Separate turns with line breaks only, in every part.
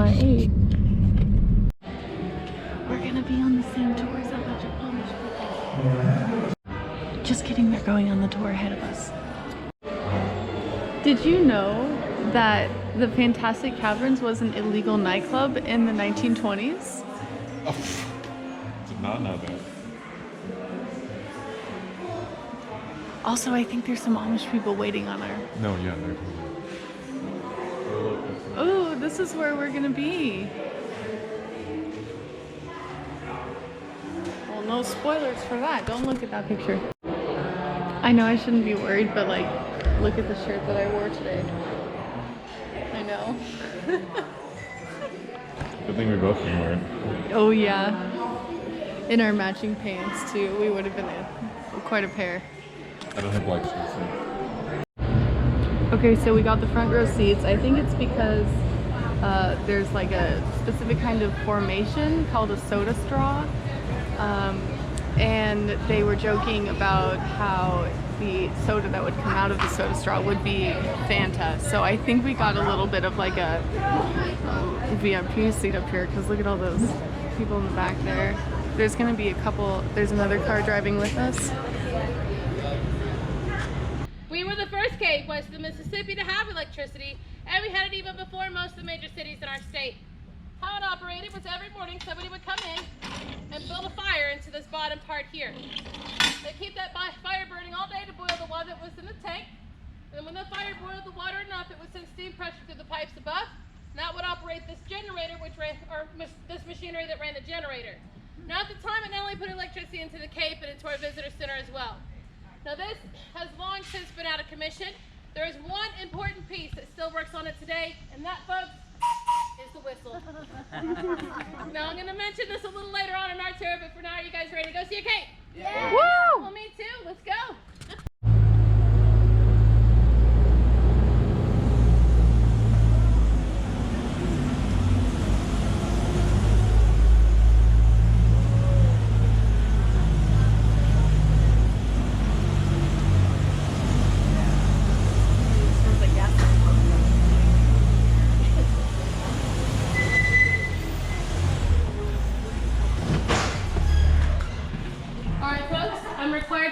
8. We're gonna be on the same tour as a bunch of Amish people. Just kidding, they're going on the tour ahead of us. Did you know that the Fantastic Caverns was an illegal nightclub in the 1920s?
Oh, did not know that.
Also, I think there's some Amish people waiting on her.
No, yeah, they're
Oh, this is where we're gonna be. Well, no spoilers for that. Don't look at that picture. I know I shouldn't be worried, but like, look at the shirt that I wore today. I know.
Good thing we both can wear it.
Oh yeah. In our matching pants too. We would have been quite a pair.
I don't have black shoes.
Okay, so we got the front row seats. I think it's because there's like a specific kind of formation called a soda straw. And they were joking about how the soda that would come out of the soda straw would be Fanta. So I think we got a little bit of like a VIP seat up here because look at all those people in the back there. There's gonna be there's another car driving with us.
We were the first cave west of the Mississippi to have electricity, and we had it even before most of the major cities in our state. How it operated was every morning somebody would come in and build a fire into this bottom part here. They keep that fire burning all day to boil the water that was in the tank, and when the fire boiled the water enough, it would send steam pressure through the pipes above, and that would operate this generator, this machinery that ran the generator. Now at the time, it not only put electricity into the cave, but into our visitor center as well. Now this has long since been out of commission. There is one important piece that still works on it today, and that, folks, is the whistle. Now I'm going to mention this a little later on in our tour, but for now, are you guys ready to go see a cave?
Yeah! Woo!
Well, me too. Let's go.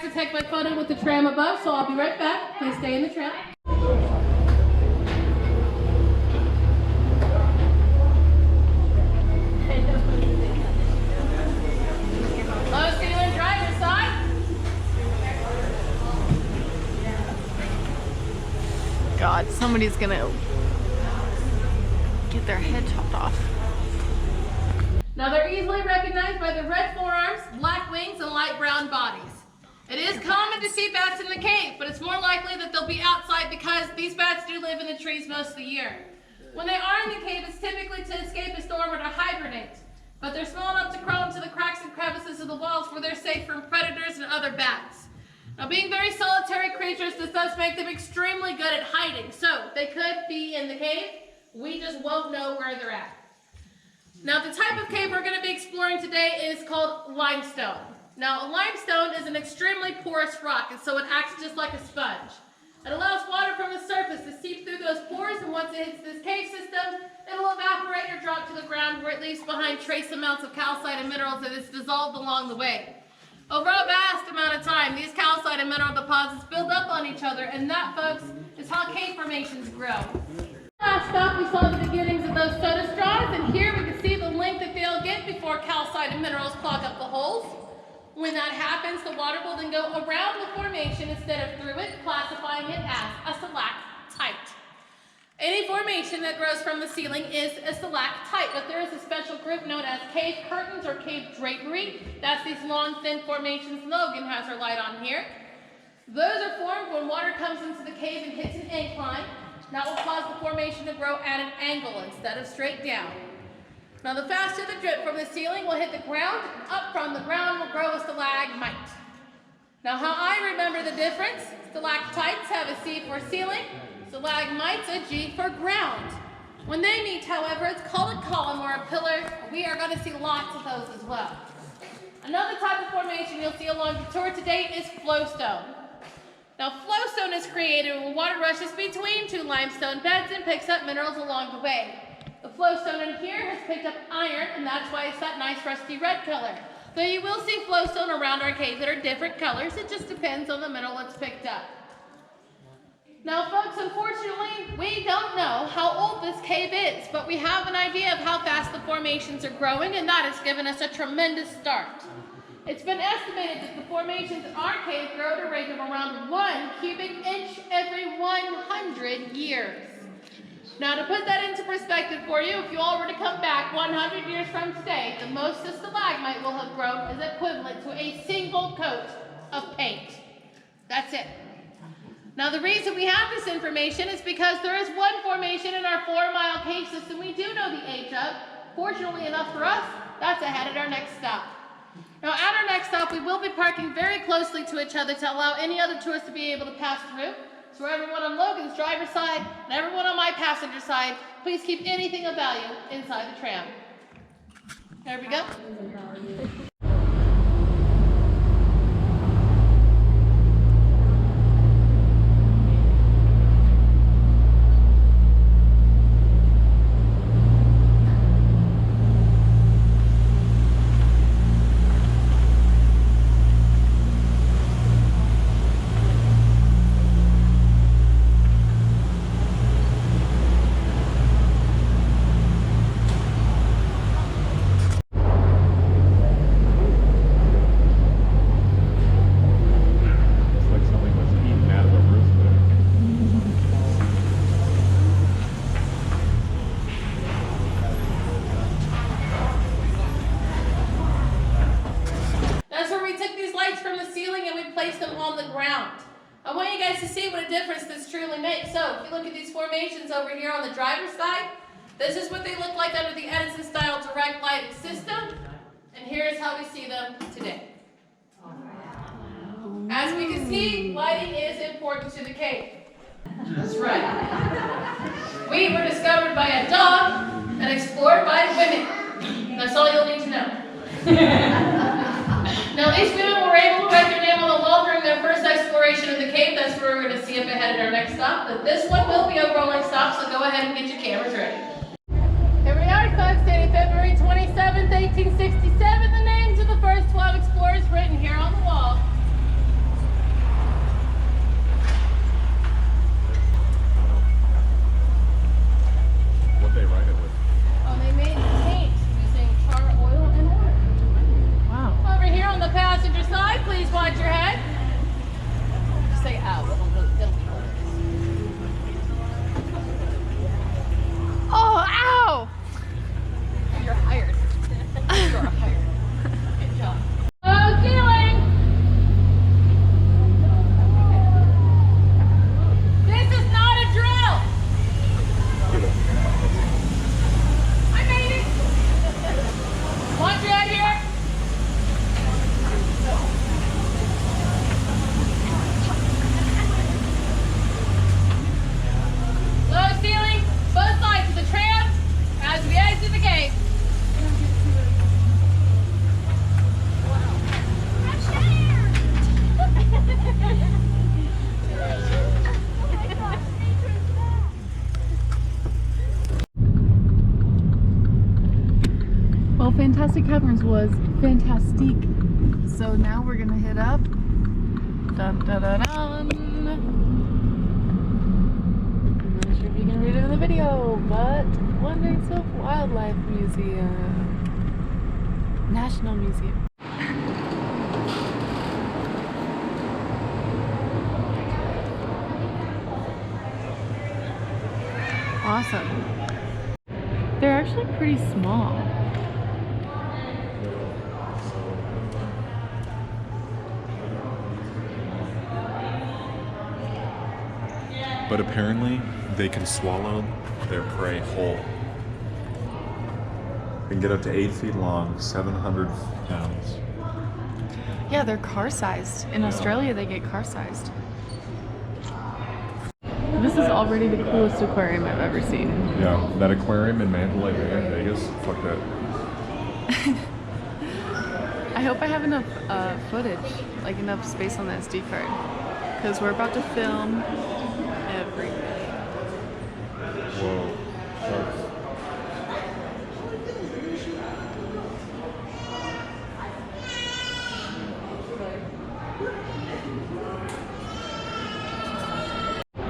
To take my photo with the tram above, so I'll be right back. Please stay in the tram. Lois, can you learn driver's side?
God, somebody's gonna get their head chopped off.
Now they're easily recognized by their red forearms, black wings, and light brown bodies. It is common to see bats in the cave, but it's more likely that they'll be outside because these bats do live in the trees most of the year. When they are in the cave, it's typically to escape a storm or to hibernate, but they're small enough to crawl into the cracks and crevices of the walls where they're safe from predators and other bats. Now, being very solitary creatures, this does make them extremely good at hiding, so they could be in the cave. We just won't know where they're at. Now, the type of cave we're going to be exploring today is called limestone. Now, limestone is an extremely porous rock, and so it acts just like a sponge. It allows water from the surface to seep through those pores, and once it hits this cave system, it'll evaporate or drop to the ground where it leaves behind trace amounts of calcite and minerals that is dissolved along the way. Over a vast amount of time, these calcite and mineral deposits build up on each other, and that, folks, is how cave formations grow. Last stop, we saw the beginnings of those soda straws, and here we can see the length that they'll get before calcite and minerals clog up the holes. When that happens, the water will then go around the formation instead of through it, classifying it as a stalactite. Any formation that grows from the ceiling is a stalactite, but there is a special group known as cave curtains or cave drapery. That's these long, thin formations Logan has her light on here. Those are formed when water comes into the cave and hits an incline. That will cause the formation to grow at an angle instead of straight down. Now, the faster the drip from the ceiling will hit the ground, up from the ground will grow a stalagmite. Now, how I remember the difference, stalactites have a C for ceiling, stalagmites a G for ground. When they meet, however, it's called a column or a pillar. We are going to see lots of those as well. Another type of formation you'll see along the tour today is flowstone. Now, flowstone is created when water rushes between two limestone beds and picks up minerals along the way. The flowstone in here has picked up iron, and that's why it's that nice rusty red color. Though you will see flowstone around our cave that are different colors, it just depends on the mineral it's picked up. Now folks, unfortunately, we don't know how old this cave is, but we have an idea of how fast the formations are growing, and that has given us a tremendous start. It's been estimated that the formations in our cave grow at a rate of around 1 cubic inch every 100 years. Now to put that into perspective for you, if you all were to come back 100 years from today, the most a stalagmite will have grown is equivalent to a single coat of paint. That's it. Now the reason we have this information is because there is one formation in our 4-mile cave system we do know the age of. Fortunately enough for us, that's ahead at our next stop. Now at our next stop, we will be parking very closely to each other to allow any other tourists to be able to pass through. So everyone on Logan's driver's side and everyone on my passenger side, please keep anything of value inside the tram. There we go. I want you guys to see what a difference this truly makes. So if you look at these formations over here on the driver's side, this is what they look like under the Edison style direct lighting system. And here's how we see them today. As we can see, lighting is important to the cave. That's right. We were discovered by a dog and explored by women. That's all you'll need to know. Now these women were able to write their name on the wall during their first exploration of the cave. That's where we're going to see up ahead at our next stop. But this one will be a rolling stop, so go ahead and get your cameras ready. Here we are, folks, dated February 27th, 1867. The names of the first 12 explorers written here on the wall.
What'd they write it with?
Oh, they made paint using char, oil, and water. Wow. Over here on the passenger side, please watch your head. Just say ow, it'll be hard.
Oh, ow!
You're hired. You're hired. Good job. Oh, ceiling! This is not a drill! I made it! Watch your head here. Low ceiling, both sides of the tram as we exit the gate.
Well, Fantastic Caverns was fantastic. So now we're gonna hit up. Dun dun dun dun. I'm not sure if you can read it in the video, but Wonders of Wildlife Museum. National Museum. Awesome. They're actually pretty small.
But apparently, they can swallow their prey whole. They can get up to 8 feet long, 700 pounds.
Yeah, they're car-sized. In Australia, they get car-sized. This is already the coolest aquarium I've ever seen.
Yeah, that aquarium in Mandalay Bay in Vegas, fuck that.
I hope I have enough footage, like enough space on the SD card, because we're about to film everything.
Whoa, sharks.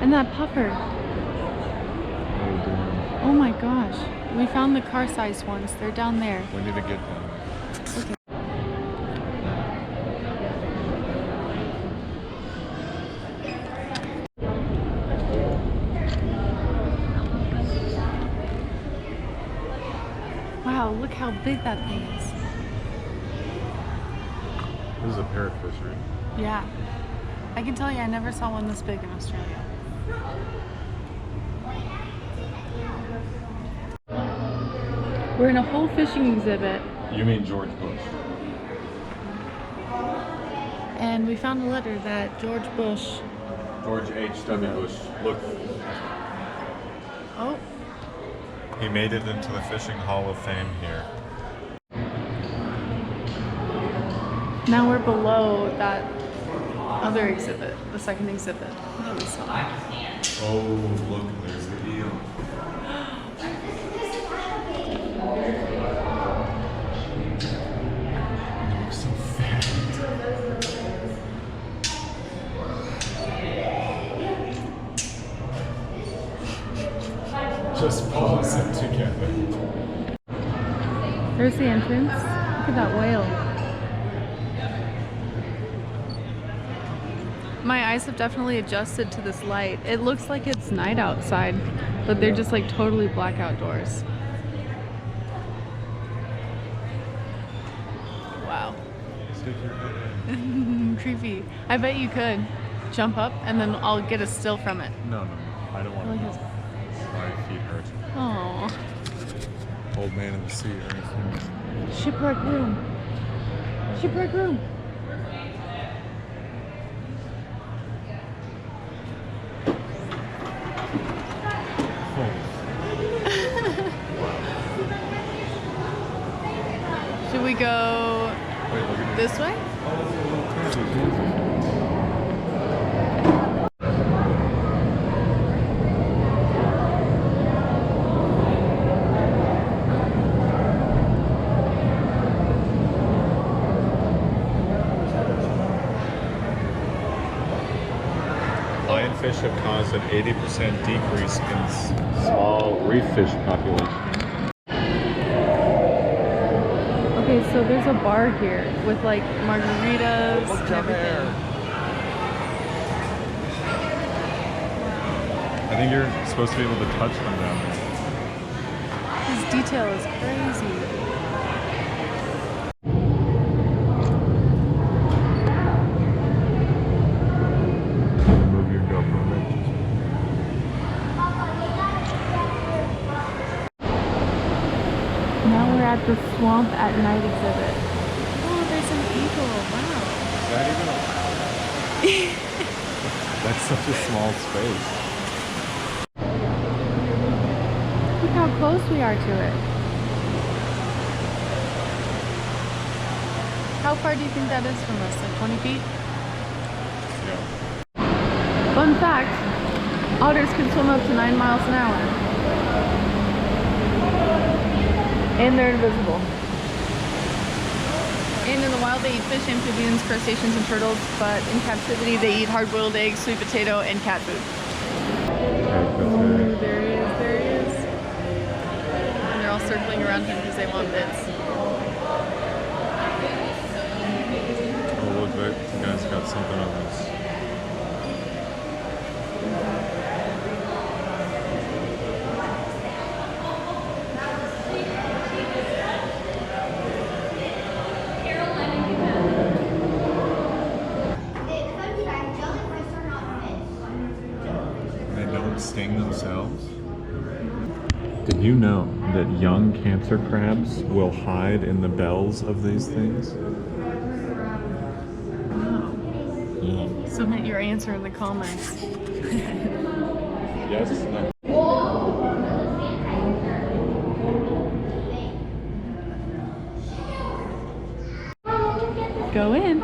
And that puffer.
Oh, damn.
Oh my gosh. We found the car-sized ones. They're down there.
We need to get them.
Okay. Wow, look how big that thing is.
This is a parrotfish, right?
Yeah. I can tell you I never saw one this big in Australia. We're in a whole fishing exhibit.
You mean George Bush?
And we found a letter that George Bush...
George H.W. Bush. Look.
Oh.
He made it into the Fishing Hall of Fame here.
Now we're below that other exhibit, the second exhibit that we saw.
Oh, look, there's the eel. They're so fat. Just pause it together.
There's the entrance. Look at that whale. My eyes have definitely adjusted to this light. It looks like it's night outside, but they're just like totally black outdoors. Wow.
Stick your head in.
Creepy. I bet you could jump up and then I'll get a still from it.
No, I don't want
Like
to.
this.
My feet hurt.
Oh.
Old man in the sea or anything.
Shipwreck room. Shipwreck room. Should we go
Wait, look at
this way?
Lionfish have caused an 80% decrease in small reef fish population.
Okay, so there's a bar here with like margaritas and everything.
I think you're supposed to be able to touch them down there.
This detail is crazy.
Move your GoPro.
Now we're at the Swamp at Night exhibit. Oh, there's an eagle. Wow.
Is that even allowed? That's such a small space.
Look how close we are to it. How far do you think that is from us? Like 20 feet?
Yeah.
Fun fact, otters can swim up to 9 miles an hour. And they're invisible. And in the wild they eat fish, amphibians, crustaceans, and turtles, but in captivity they eat hard-boiled eggs, sweet potato, and cat food. Oh, there he is, there he is. And they're all circling around him because they want bits.
Oh, look, that guy's got something on this. They don't sting themselves? Did you know that young cancer crabs will hide in the bells of these things?
Wow.
Yeah.
Submit your answer in the comments.
Yes. No.
Go in.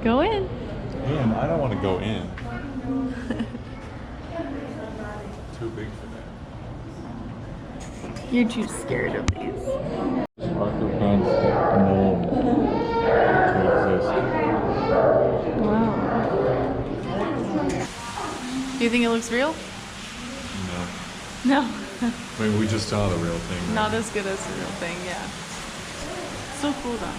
Go in.
Man, I don't want to go in. Too big for that.
You're too scared of these.
Arthropods known to exist.
Wow. Do you think it looks real?
No.
No.
I mean, we just saw the real thing. Right?
Not as good as the real thing, yeah. So cool though.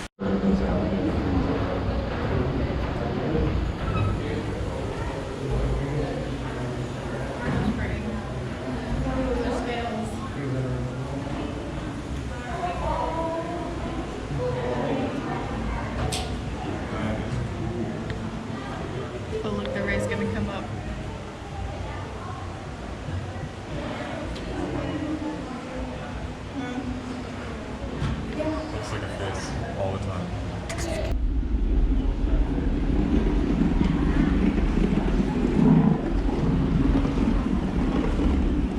Oh look, the ray's gonna come up.
Looks like a face all the time.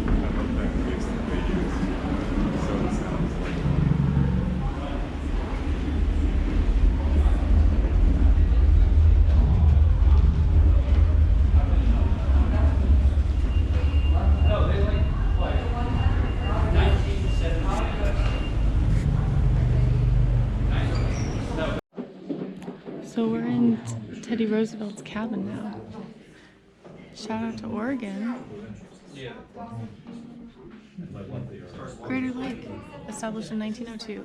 I love that mix that they use. So it sounds like.
So we're in Teddy Roosevelt's cabin now. Shout out to Oregon. Greater Lake, established in 1902.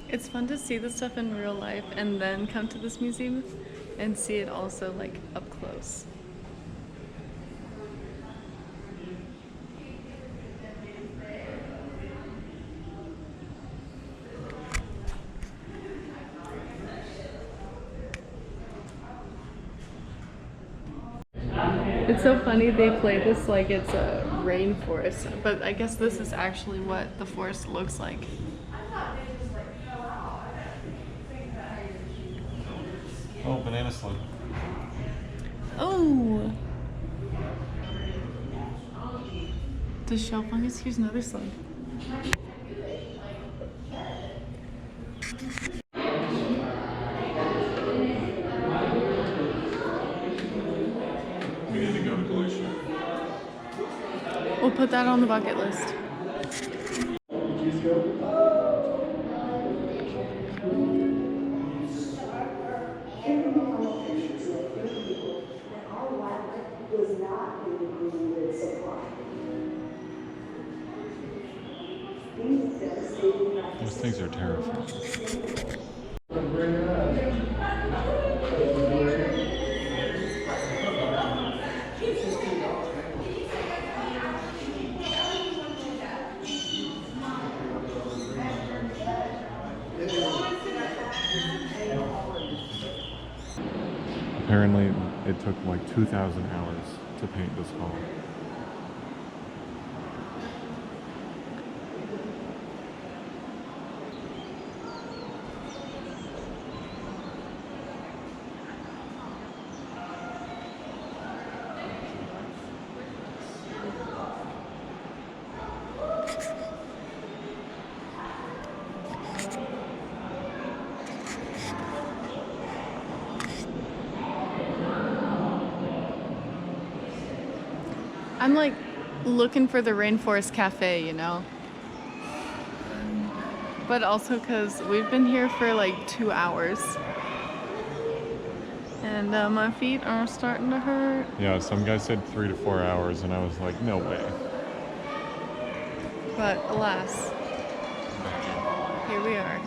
It's fun to see this stuff in real life and then come to this museum and see it also like up close. It's so funny they play this like it's a rainforest, but I guess this is actually what the forest looks like.
Oh, banana slug.
Oh! The shell fungus, here's another slug.
We need to go to Glacier.
We'll put that on the bucket list.
Those things are terrifying. Apparently, it took like 2,000 hours to paint this hall.
I'm like looking for the Rainforest Cafe, you know? But also because we've been here for like 2 hours. And my feet are starting to hurt.
Yeah, some guy said 3 to 4 hours, and I was like, no way.
But alas, here we are.